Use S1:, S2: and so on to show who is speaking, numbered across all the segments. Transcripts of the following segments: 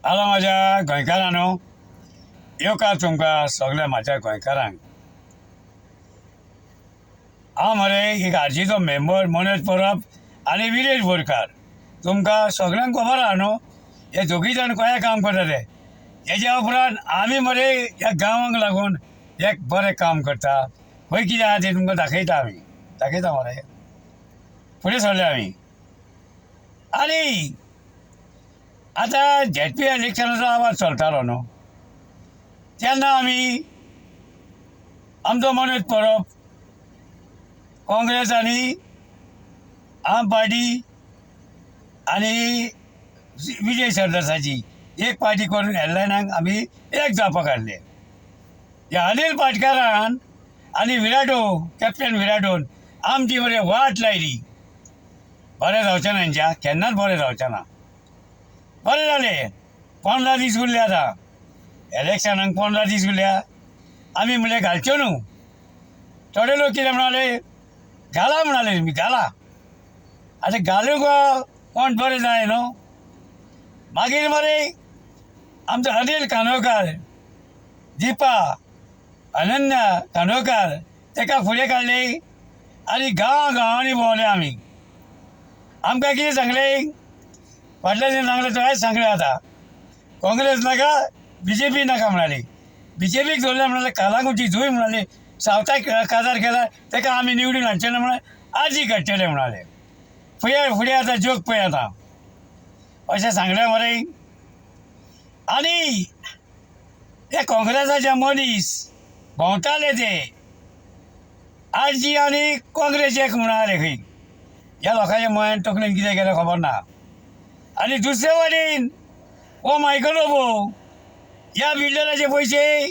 S1: आला माझ्या गोंयकारांनो, येवकार तुमकां सगळ्या म्हाज्या गोंयकारांक. हांव मरे एक आरजीचो मेंबर मनोज परब आनी विलेज बोरकार. तुमकां सगळ्यांक खबर आहा न्हू, हे दोगी जाण गोंया काम करता ते. हेज्या उपरांत आमी मरे ह्या गांवांक लागून एक बरें काम करता. खंय कितें आहा तें तुमकां दाखयता मरे. फुडें सरले आमी. आनी आतां झेडपी इलेक्शनाचो आवाज चलतालो न्हू, तेन्ना आमी आमचो मनोज परब काँग्रेस आनी आम पार्टी आनी विजय सरदेसाची एक पार्टी करून एलायनाक आमी एक जावपाक हाडले. ह्या अनिल पाटकारान आनी विराटो कॅप्टन विराटोन आमची मरे वाट लायली. बरें जावचें ना हेंच्या, केन्नाच बरें जावचें ना. बरें जालें, 15 दीस उरले आतां इलेक्शनाक. 15 दीस उरल्या. आमी म्हणलें घालच्यो न्हू. थोडे लोक कितें म्हणाले, घाला म्हणाले तुमी, घाला. आतां घालूंक कोण बरें जाय न्हू. मागीर मरे आमचो अनिल कांदोळकार, दिपा अनन्या कांदोळकार ताका फुडें काडले आनी गांवांनी भोंवले आमी. आमकां कितें सांगलें, फाटल्या दिसा सांगलें तोच सांगलें आतां, काँग्रेस नाका BJP नाका म्हणाले. BJPक धरलें म्हणाले, कालांगुची झूय म्हणाले, सावथाक काजार केला ताका आमी निवडून हाडचे ना म्हणाले, आजी काडटले म्हणाले. फुडें आतां जोक पळय आतां अशें सांगलें मरे. आनी हे काँग्रेसाचे मनीस भोंवताले ते आजी आनी काँग्रेस एक म्हणाले खंय. ह्या लोकांच्या मनांत तकलेन कितें केलें खबर ना. आनी दुसरे वटेन हो मायकल भोव ह्या बिल्डराचे पयशे,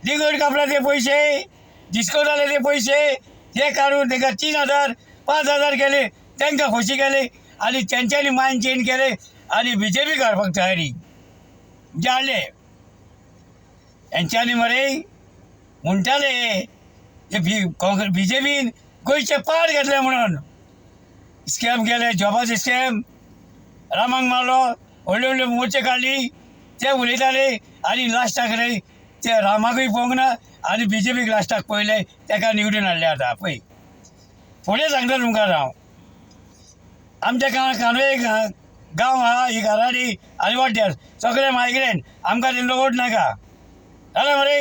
S1: लिगड कापडाचे पयशे, डिस्को जाले पयशे हे काडून ताका 3000 5000 केले, तांकां खोशी केले आनी तेंच्यांनी मायंड चेंज केले आनी BJP काडपाक तयारी जाले. हेंच्यांनी मरे म्हणटाले BJPन गोंयचे पाड घेतले म्हणून स्कॅम केले, जॉबाचे स्कॅम, रामांक मारलो, व्हडले व्हडले मोर्चे काडली, ते उलयताले आनी लास्टाक रे ते रामाकूय पळोवंक ना आनी BJPक लास्टाक पळयले, ताका निवडून हाडले. आतां पळय फुडें सांगता तुमकां हांव. आमच्या कांदोळे गांव आहा, ही घराडी आनी वाड्यार सगळे मायग्रेन, आमकां तेंचो वोट नाका जालें मरे.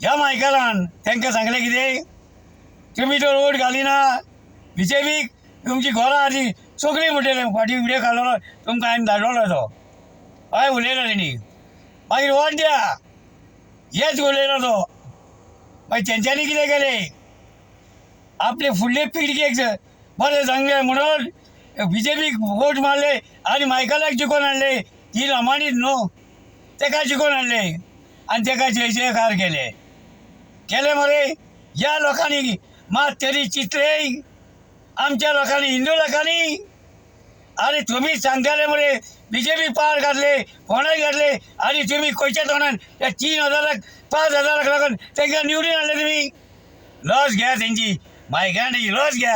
S1: ह्या मायकलान तांकां सांगलें कितें, तुमी तर वोट घालिना BJPक, तुमची घरां आदी सगळीं म्हणटले फाटीं व्हिडियो काडलो तुमकां हांवें धाडलो तो. हय उलयलो तेणी. मागीर वोट द्या हेच उलयलो तो. मागीर तेंच्यांनी कितें केलें, आपले फुडले पिळगेक बरें सांगलें म्हणून BJPक वोट मारले आनी मायकलाक जिखोवन हाडले. ही लमाणीच न्हू, ताका जिखोवन हाडले आनी ताका जयकार केले मरे. ह्या लोकांनी मात तरी चिंतले, आमच्या लोकांनी, हिंदू लोकांनी. आनी तुमी सांगताले मरे BJP पाड घातले, फोंडाय घातले आनी तुमी खंयच्या तोंडान त्या 3000 5000 लागून तांकां निवडून हाडले. तुमी लॉस घ्या तेंची, मायकांनी लॉस घ्या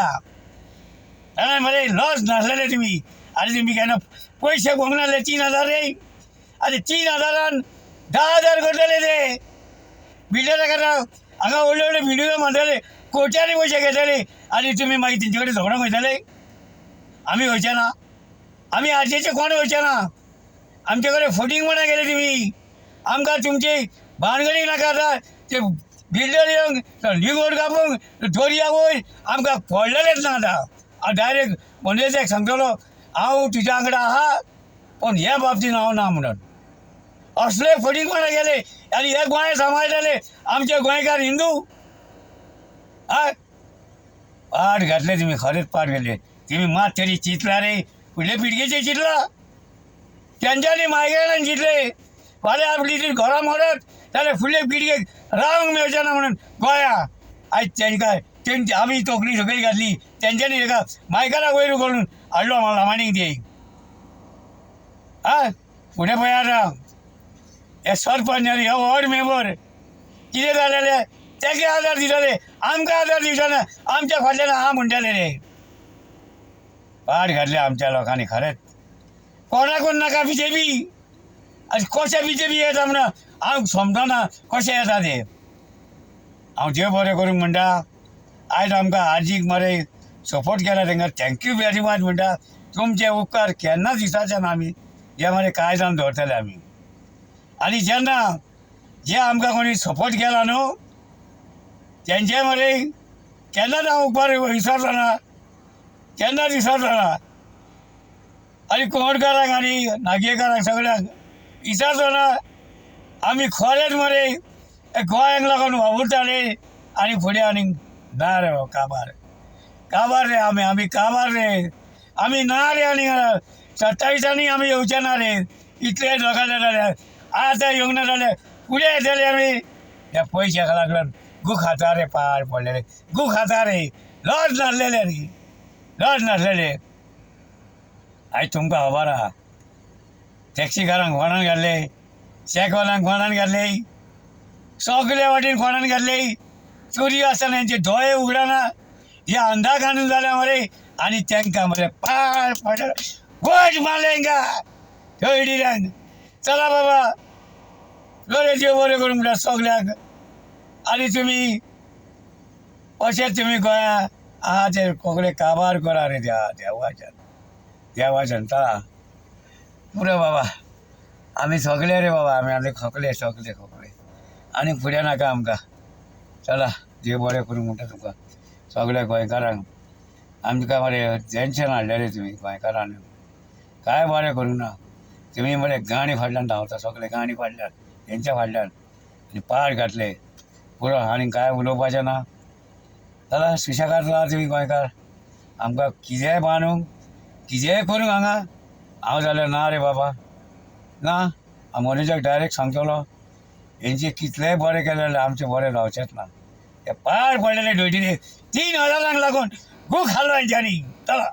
S1: जाल्यार मरे. लॉस नासलेले तुमी आनी तुमी केन्ना पयशे पळोवंक नासले. 3000 रे आनी 3000 10,000 करतले ते बिल्डरा खातीर. हांगा व्हडले व्हडले बिल्डिंगो बांदतले, कोट्यांनी पयशे घेतले आनी तुमी मागीर तेंचे कडेन झगडोंक वयतले. आमी वयचे ना, आमी आरजेचे कोण वयचे ना. आमचे कडेन फुटींग म्हणा गेले तुमी. आमकां तुमची भानगडी नाका. आतां ते बिल्डर येवंक लिगोड कापूंक दोरया वयर आमकां पडलेलेच ना. आतां हांव डायरेक्ट मनोजाक सांगतलो, हांव तुज्या वांगडा आहा पूण ह्या बाबतीन हांव ना म्हणून. असले फुटींग म्हणा गेले आनी हे गोंय सांबाळटाले आमचे गोंयकार हिंदू. हय पाड घातले तुमी, खरेंच पाड घातले तुमी. मात तरी चिंतला रे, फुडले पिळगेचे चिंतला, तेंच्यांनी मायग्रेनान चिंतले. फाल्यां आपली ती घरां मोडत जाल्यार फुडले पिळगेक रावंक मेळचें ना म्हणून गोंया आयज तेंकां तेंची आमी तोकडी सकयल घातली. तेंच्यांनी ताका मायकलाक वयर करून हाडलो लामाणीक ते. हय फुडें पळय आतां हे सरपंच आनी हे वॉर्ड मेंबर कितें जालेले, ताका आदार दिताले, आमकां आदार दिवचे ना. आमच्या फाटल्यान आहा म्हणटाले रे. पाड घातले आमच्या लोकांनी खरेंच. कोणाकूच नाका BJP. आनी कशें BJP येता म्हणून हांव समजना कशें येता ते. हांव देव बरें करूंक म्हणटा. आयज आमकां आजीक मरे सपोर्ट केला तांकां थँक्यू व्हेरी मच म्हणटा. तुमचे उपकार केन्नाच दिसाचे ना आमी जे मरे कायजान दवरतले आमी. आनी जेन्ना जे आमकां कोणी सपोर्ट केला न्हू तेंचे मरे केन्नाच हांव उपकार विसरलो ना, केन्नाच विसरलो ना. आनी कोंकणकारांक आनी नागेकारांक सगळ्यांक विसरलो ना. आमी खरेंच मरे गोंयाक लागून वावुरताले आनी फुडें आनीक ना रे काबार काबार रे आमी काबार रे. आमी ना रे आनी 27 आमी येवचे ना रे. इतले लोकांले जाले आतां येवंक ना जाले फुडें येतले आमी. ह्या पयशाक लागून गूख खाता रे पाड पडलेले गूख खाता रे. लज नासलेले रे लज नासलेले. आयज तुमकां खबर आहा टॅक्सीकारांक कोणान घातले, शेकवाल्यांक कोणान घातले, सगळे वाटेन कोणान घातले. चोरी आसतना तेंचे दोळे उगडाना हे अंधा कानून जाल्या मरे. आनी तांकां मरे पाड पडले गोट मारले तांकां थंय. चला बाबा बरें देव बरें करूंक म्हणटा सगळ्यांक. आनी तुमी अशेंच तुमी गोंया आहा ते कोंकणी काबार करा रे देवाच्यान चला पुरो बाबा. आमी सगळे रे बाबा आमी आतां खोकले सगळे खोकले आनी फुडें नाका आमकां. चला देव बरें करूंक म्हणटा तुमकां सगळ्या गोंयकारांक. आमकां मरे टेन्शन हाडलें रे तुमी गोंयकारान कांय बरें करूंक ना. तुमी मरे गाणी फाटल्यान धांवता सगळे गाणी फाटल्यान तेंच्या फाटल्यान आनी पाड घातले पुरो आनी कांय उलोवपाचें ना. चला सुशेगाद राहा तुमी गोंयकार. आमकां कितेंय बांदूंक कितेंय करूंक हांगा हांव जाल्यार ना रे बाबा ना. हांव मनोजाक डायरेक्ट सांगतलो हेंचे कितलेंय बरें केलें जाल्यार आमचें बरें जावचेंच ना. ते पाड पडलेले ढोयटीने 3000 लागून खूब खाल्लो हेंच्यांनी. चला.